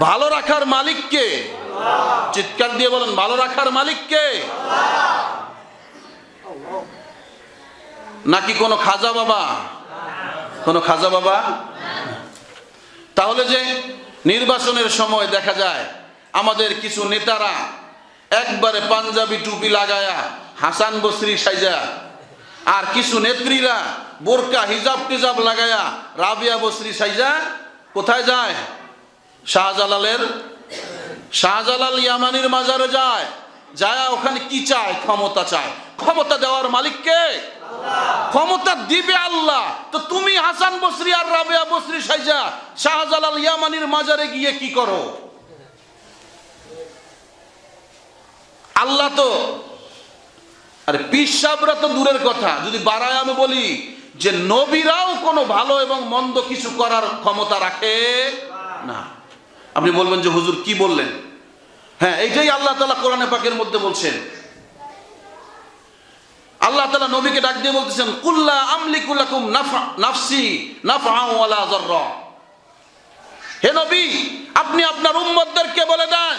ভালো রাখার মালিক কে? চিৎকার দিয়ে বলেন, ভালো রাখার মালিক কে? নাকি কোনো খাজা বাবা? কোনো খাজা বাবা? তাহলে যে নির্বাচনের সময় দেখা যায় আমাদের কিছু নেতারা একবারে পাঞ্জাবি টুপি লাগায়া হাসান বসরি সাইজা, আর কিছু নেত্রীরা বোরকা হিজাব টিজাব লাগায়া রাবিয়া বসরি সাইজা কোথায় যায়? শাহজালাল ইয়ামানির মাজারে যায়। যায় ওখানে কি চায়? ক্ষমতা চায়। ক্ষমতা দেওয়ার মালিক কে? ক্ষমতা দিবে আল্লাহ। তো তুমি হাসান বসরি আর রাবিয়া বসরি সাইজা শাহজালাল ইয়ামানির মাজারে গিয়ে কি করো? আল্লাহ তো, আরে পীর সাহেবরা তো দূরের কথা, যদি বাড়ায় আমি বলি যে নবীরাও কোনো ভালো এবং মন্দ কিছু করার ক্ষমতা রাখে না। আপনি বলবেন যে হুজুর কি বললেন? হ্যাঁ, এইটাই আল্লাহ তাআলা কোরআনে পাকের মধ্যে বলছেন। আল্লাহ তাআলা নবীকে ডাক দিয়ে বলতেছেন, কুল্লা আমলিকু লাকুম নাফসি নাফআ ওয়ালা যাররা। হে নবী, আপনি আপনার উম্মতদেরকে বলে দেন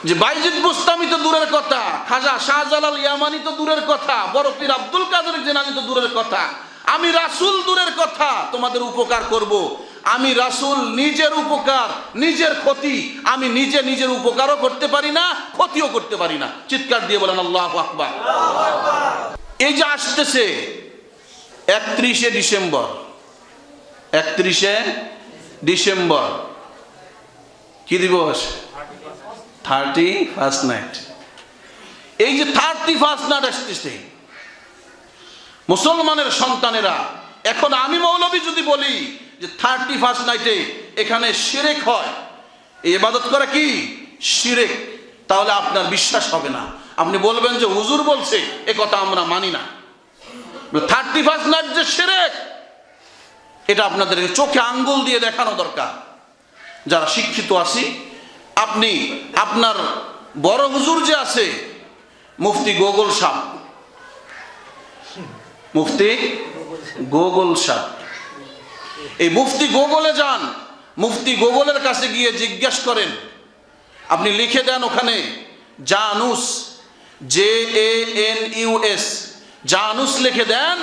যে বাইজিদ বুস্তামি তো দূরের কথা, খাজা শাহজালাল ইয়ামানি তো দূরের কথা, বড় পীর আব্দুল কাদের জিলানী তো দূরের কথা, আমি রাসূল দূরের কথা তোমাদের উপকার করব। আমি রাসূল নিজের উপকার নিজের ক্ষতি, আমি নিজের উপকারও করতে পারি না, ক্ষতিও করতে পারি না। চিৎকার দিয়ে বলেন আল্লাহু আকবার। এই যে আসতেছে 31শে ডিসেম্বর, 31শে ডিসেম্বর কি দিবস? 31st night. এই যে 31st নাইট আসতেছে, মুসলমানের সন্তানেরা, এখন আমি মৌলবী যদি বলি যে 31st নাইটে এখানে শিরক হয়, এই ইবাদত করা কি শিরক, তাহলে আপনার বিশ্বাস হবে না। আপনি বলবেন যে হুজুর বলছে, এ কথা আমরা মানি না। 31st নাইট যে শিরক, এটা আপনাদেরকে চোখে আঙ্গুল দিয়ে দেখানো দরকার। যারা শিক্ষিত আছি, আপনি আপনার বড় হুজুর যে আছে মুফতি গোগল সাহেব, মুফতি গোগল সাহেব, এই মুফতি গোগলে যান, মুফতি গোগলের কাছে গিয়ে জিজ্ঞাসা করেন, আপনি লিখে দেন ওখানে জানুস, JANUS, জানুস লিখে দেন,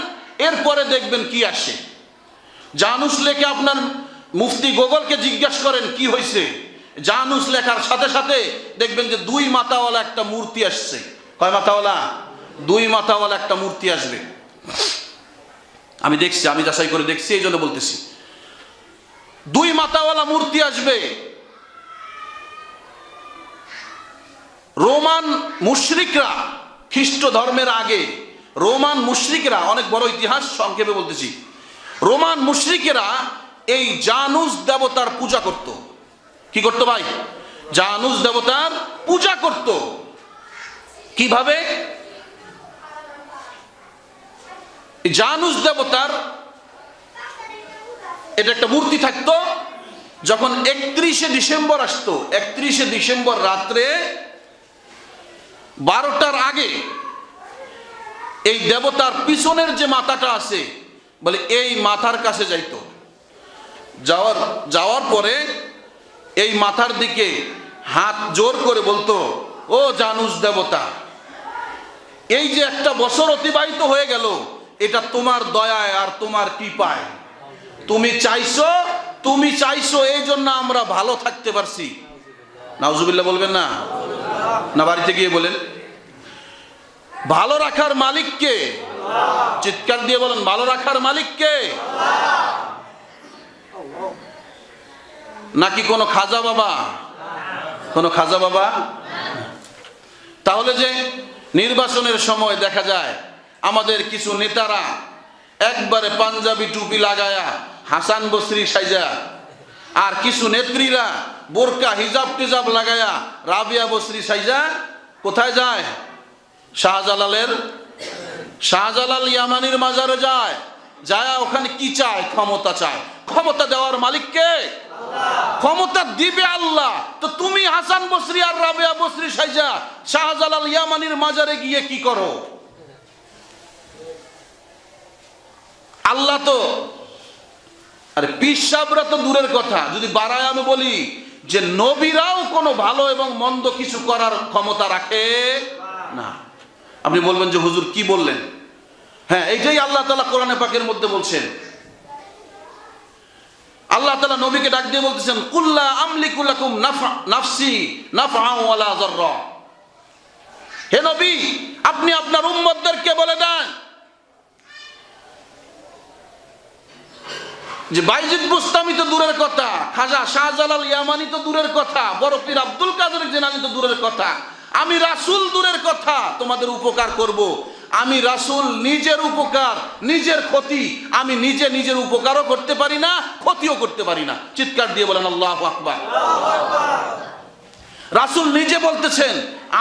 এরপরে দেখবেন কি আসে। জানুস লেখে আপনার মুফতি গোগলকে জিজ্ঞাসা করেন কি হয়েছে, জানুস লেখার সাথে সাথে দেখবেন যে 2 মাথাওয়ালা একটা মূর্তি আসছে। কয় মাথাওয়ালা? 2 মাথাওয়ালা একটা মূর্তি আসবে। আমি দেখছি, আমি যাচাই করে দেখছি, এই জন্য বলতেছি। 2 মাথাওয়ালা মূর্তি আসবে। রোমান মুশরিকরা, খ্রিস্ট ধর্মের আগে রোমান মুশরিকরা, অনেক বড় ইতিহাস, সংক্ষেপে বলতেছি, রোমান মুশরিকেরা এই জানুস দেবতার পূজা করত। কি করত ভাই? জানুস দেবতার পূজা করত। কিভাবে? জানুস দেবতার এটা একটা মূর্তি থাকতো। যখন 31শে ডিসেম্বর আসতো, 31শে ডিসেম্বর রাত্রে 12টার আগে এই দেবতার পিছনের যে মাথাটা আছে, বলে এই মাথার কাছে যাইতো। যাওয়ার পরে এই মাথার দিকে হাত জোর করে বলতো, ও জানুস দেবতা, এই যে একটা বছর অতিবাহিত হয়ে গেল, এটা তোমার দয়ায় আর তোমার কৃপায়, তুমি চাইছো এই জন্য আমরা ভালো থাকতে পারছি। নাউজুবিল্লাহ বলবেন না? না বাড়িতে গিয়ে বলেন। ভালো রাখার মালিক কে? চিৎকার দিয়ে বলেন, ভালো রাখার মালিক কে? নাকি কোনো খাজা বাবা? কোনো খাজা বাবা? তাহলে যে নির্বাচনের সময় দেখা যায় আমাদের কিছু নেতারা একবারে পাঞ্জাবি টুপি লাগায়া হাসান বসরি সাইজা, আর কিছু নেত্রীরা বোরকা হিজাব লাগায়া রাবিয়া বসরি সাইজা কোথায় যায়? শাহজালাল ইয়ামানির মাজারে যায়। যায় ওখানে কি চায়? ক্ষমতা চায়। ক্ষমতা দেওয়ার মালিক কে? ক্ষমতা দিবে আল্লাহ। তো তুমি হাসান বসরি আর রাবিয়া বসরি সাইজা শাহজালাল ইয়ামানির মাজারে গিয়ে কি করো? আল্লাহ তো, আরে পীর সাহেবরা তো দূরের কথা, যদি বাড়ায় আমি বলি যে নবীরাও কোনো ভালো এবং মন্দ কিছু করার ক্ষমতা রাখে না। আপনি বলবেন যে হুজুর কি বললেন? হ্যাঁ, এইটাই আল্লাহ তাআলা কোরআনে পাকের মধ্যে বলছেন। আল্লাহ তাআলা নবীকে ডাক দিয়ে বলতেছেন, কুল্লা আমলিকু লাকুম নাফসি নাফআ ওয়ালা যাররা। হে নবী, আপনি আপনার উম্মতদেরকে বলে দেন যে বাইজিদ বুস্তামি তো দূরের কথা, খাজা শাহজালাল ইয়ামানি তো দূরের কথা, বড় পীর আব্দুল কাদের জিলানী তো দূরের কথা, আমি রাসূল দূরের কথা তোমাদের উপকার করব। আমি রাসূল নিজের উপকার নিজের ক্ষতি, আমি নিজের উপকারও করতে পারি না, ক্ষতিও করতে পারি না। চিৎকার দিয়ে বলেন আল্লাহু আকবার। রাসূল নিজে বলতেছেন,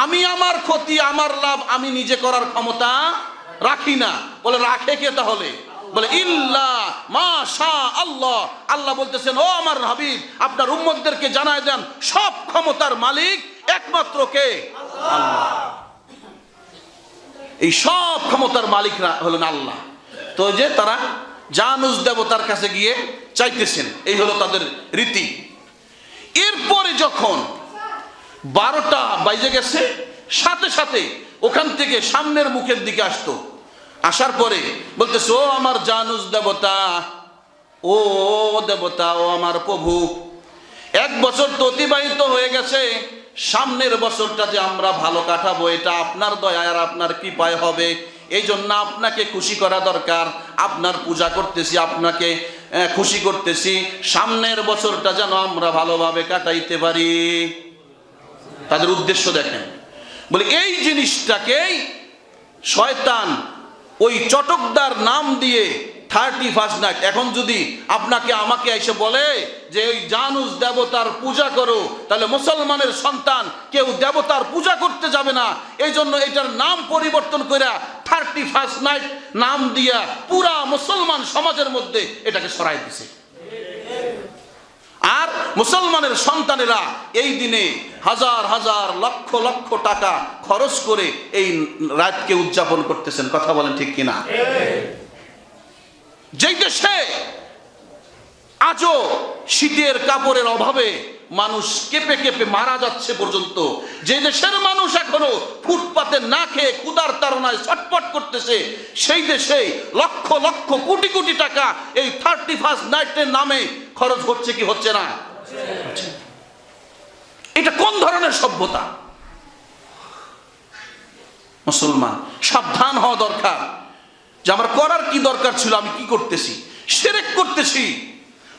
আমি আমার ক্ষতি আমার লাভ আমি নিজে করার ক্ষমতা রাখি না। বলে রাখে কে তাহলে? বলে ইল্লা মা শা আল্লাহ। আল্লাহ বলতেছেন, ও আমার হাবিব, আপনার উম্মতদেরকে জানায় দেন সব ক্ষমতার মালিক একমাত্র কে? আল্লাহ। এই সব ক্ষমতার মালিক হলেন আল্লাহ। তো যে তারা জানুস দেবতার কাছে গিয়ে চাইতেছেন, এই হলো তাদের রীতি। এরপরে যখন 12টা বাজে গেছে, সাথে সাথে ওখান থেকে সামনের মুখের দিকে আসতো। আসার পরে বলতেছে, ও আমার জানুস দেবতা, ও দেবতা, ও আমার প্রভু, 1 বছর তো অতিবাহিত হয়ে গেছে, সামনের বছরটা যে আমরা ভালো কাটাবো এটা আপনার দয়া আর আপনার কৃপায় হবে। এই জন্য আপনাকে খুশি করা দরকার, আপনার পূজা করতেছি, আপনাকে খুশি করতেছি, সামনের বছরটা যেন আমরা ভালোভাবে কাটাইতে পারি। তাদের উদ্দেশ্য দেখেন। বলে এই জিনিসটাকেই শয়তান ওই চটকদার নাম দিয়ে 31st নাইট, এখন যদি আপনাকে আমাকে এসে বলে যে ওই জানুস দেবতার পূজা করো, তাহলে মুসলমানের সন্তান কেউ দেবতার পূজা করতে যাবে না। এই জন্য এটার নাম পরিবর্তন করে 31st নাইট নাম দিয়া পুরা মুসলমান সমাজের মধ্যে এটাকে সরাই দিছে। আর মুসলমানের সন্তানেরা এই দিনে হাজার হাজার লক্ষ লক্ষ টাকা খরচ করে এই রাতকে উদযাপন করতেছেন। কথা বলেন ঠিক কিনা? যেই দেশে আজও শীতের কাপড়ের অভাবে মানুষ কেঁপে কেঁপে মারা যাচ্ছে পর্যন্ত, যে দেশের মানুষ এখনো ফুটপাতে না খেয়ে ক্ষুধার তাড়নায় ছটফট করতেছে, সেই দেশে লক্ষ লক্ষ কোটি কোটি টাকা এই 31st নাইটের নামে খরচ হচ্ছে কি হচ্ছে না? এটা কোন ধরনের সভ্যতা? মুসলমান সাবধান হওয়া দরকার যে আমার করার কি দরকার ছিল, আমি কি করতেছি? শিরক করতেছি,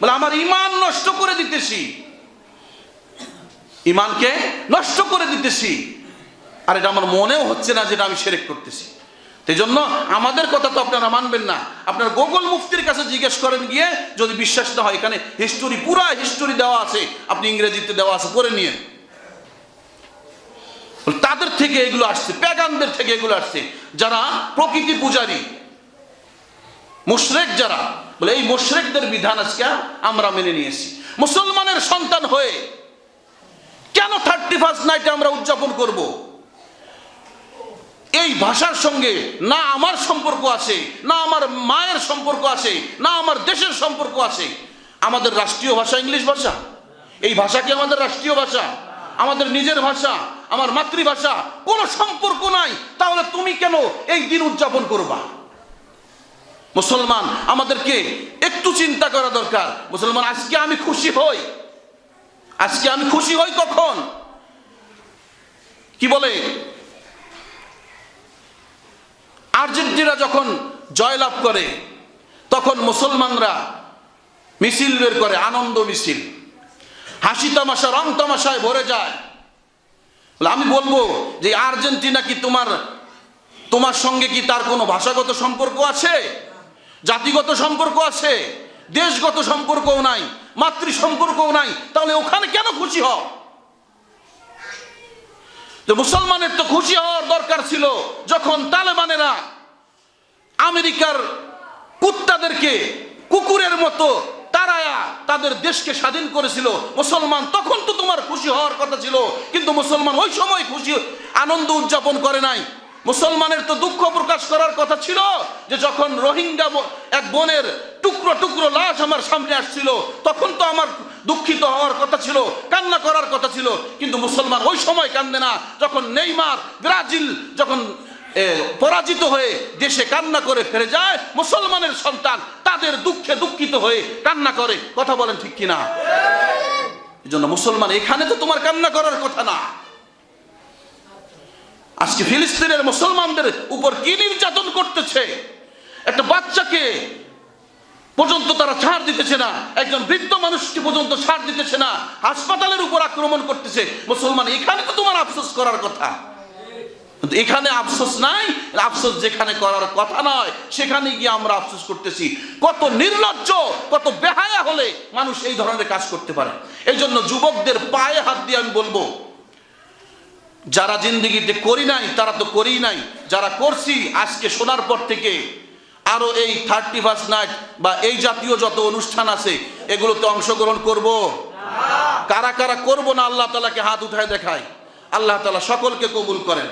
বলে আমার ঈমান নষ্ট করে দিতেছি, ঈমানকে নষ্ট করে দিতেছি, আর এটা আমার মনেও হচ্ছে না যেটা আমি শিরক করতেছি। সেই জন্য আমাদের কথা তো আপনারা মানবেন না, আপনার গুগল মুফতির কাছে জিজ্ঞেস করেন গিয়ে, যদি বিশ্বাস না হয় এখানে হিস্টোরি, পুরা হিস্টোরি দেওয়া আছে, আপনি ইংরেজিতে দেওয়া আছে, পড়ে নিয়ে। তাদের থেকে এগুলো আসছে, প্যাগানদের থেকে এগুলো আসছে, যারা প্রকৃতি পূজারী মুশরিক যারা, বলে এই মুশরিকদের বিধান আজকে আমরা মেনে নিয়েছি। মুসলমানের সন্তান হয়ে কেন 31st নাইটে আমরা উদযাপন করব? এই ভাষার সঙ্গে না আমার সম্পর্ক আছে, না আমার মায়ের সম্পর্ক আছে, না আমার দেশের সম্পর্ক আছে। আমাদের রাষ্ট্রীয় ভাষা ইংলিশ ভাষা, এই ভাষা কি আমাদের রাষ্ট্রীয় ভাষা? আমাদের নিজের ভাষা, আমার মাতৃভাষা, কোনো সম্পর্ক নাই। তাহলে তুমি কেন এই দিন উদযাপন করবা? মুসলমান আমাদেরকে একটু চিন্তা করা দরকার। মুসলমান আজকে আমি খুশি হই, আজকে আমি খুশি হই কখন? কি বলে, আর্জেন্টিনা যখন জয়লাভ করে তখন মুসলমানরা মিছিল বের করে, আনন্দ মিছিল, হাসি তামাশা রং তামাশায় ভরে যায়। আমি বলবো যে আর্জেন্টিনা কি তোমার সঙ্গে কি তার কোনো ভাষাগত সম্পর্ক আছে, জাতিগত সম্পর্ক আছে, দেশগত সম্পর্কও নাই, মাতৃ সম্পর্কও নাই? তাহলে ওখানে কেন খুশি হও? যে মুসলমানের তো খুশি হওয়ার দরকার ছিল যখন তালেবানেরা আমেরিকার কুত্তাদেরকে কুকুরের মতো তারায়া তাদের দেশকে স্বাধীন করেছিল। মুসলমান তখন তো তোমার খুশি হওয়ার কথা ছিল, কিন্তু মুসলমান ওই সময় খুশি আনন্দ উদযাপন করে নাই। মুসলমানের তো দুঃখ প্রকাশ করার কথা ছিল যে যখন রোহিঙ্গা এক বোনের টুকরো টুকরো লাশ আমার সামনে আসছিল, তখন তো আমার দুঃখিত হওয়ার কথা ছিল, কান্না করার কথা ছিল। কিন্তু মুসলমান ওই সময় কান্দে না যখন নেইমার ব্রাজিল যখন পরাজিত হয়ে দেশে কান্না করে ফিরে যায়, মুসলমানের সন্তান তাদের দুঃখে দুঃখিত হয়ে কান্না করে। কথা বলেন ঠিক কিনা? এই জন্য মুসলমান, এখানে তো তোমার কান্না করার কথা না। আজকে ফিলিস্তিনের মুসলমানদের উপর কি নির্যাতন করতেছে! একটা বাচ্চাকে পর্যন্ত তারা ছাড় দিতেছে না, একজন বৃদ্ধ মানুষকে পর্যন্ত ছাড় দিতেছে না, হাসপাতালের উপর আক্রমণ করতেছে। মুসলমান, এখানে তো তোমার আফসোস করার কথা, কিন্তু এখানে আফসোস নাই। আফসোস যেখানে করার কথা নয় সেখানে গিয়ে আমরা আফসোস করতেছি। কত নির্লজ্জ, কত বেহায়া হলে মানুষ এই ধরনের কাজ করতে পারে। এই জন্য যুবকদের পায়ে হাত দিয়ে আমি বলবো, যারা জিন্দেগিতে করি নাই তারা তো করি নাই, যারা করছি আজকে শোনার পর থেকে আরো এই 31st নাইট বা এই জাতীয় যত অনুষ্ঠান আছে এগুলোতে অংশগ্রহণ করব। কারা কারা করব না আল্লাহ তাআলাকে হাত উঠায় দেখায়। আল্লাহ তাআলা সকলকে কবুল করেন।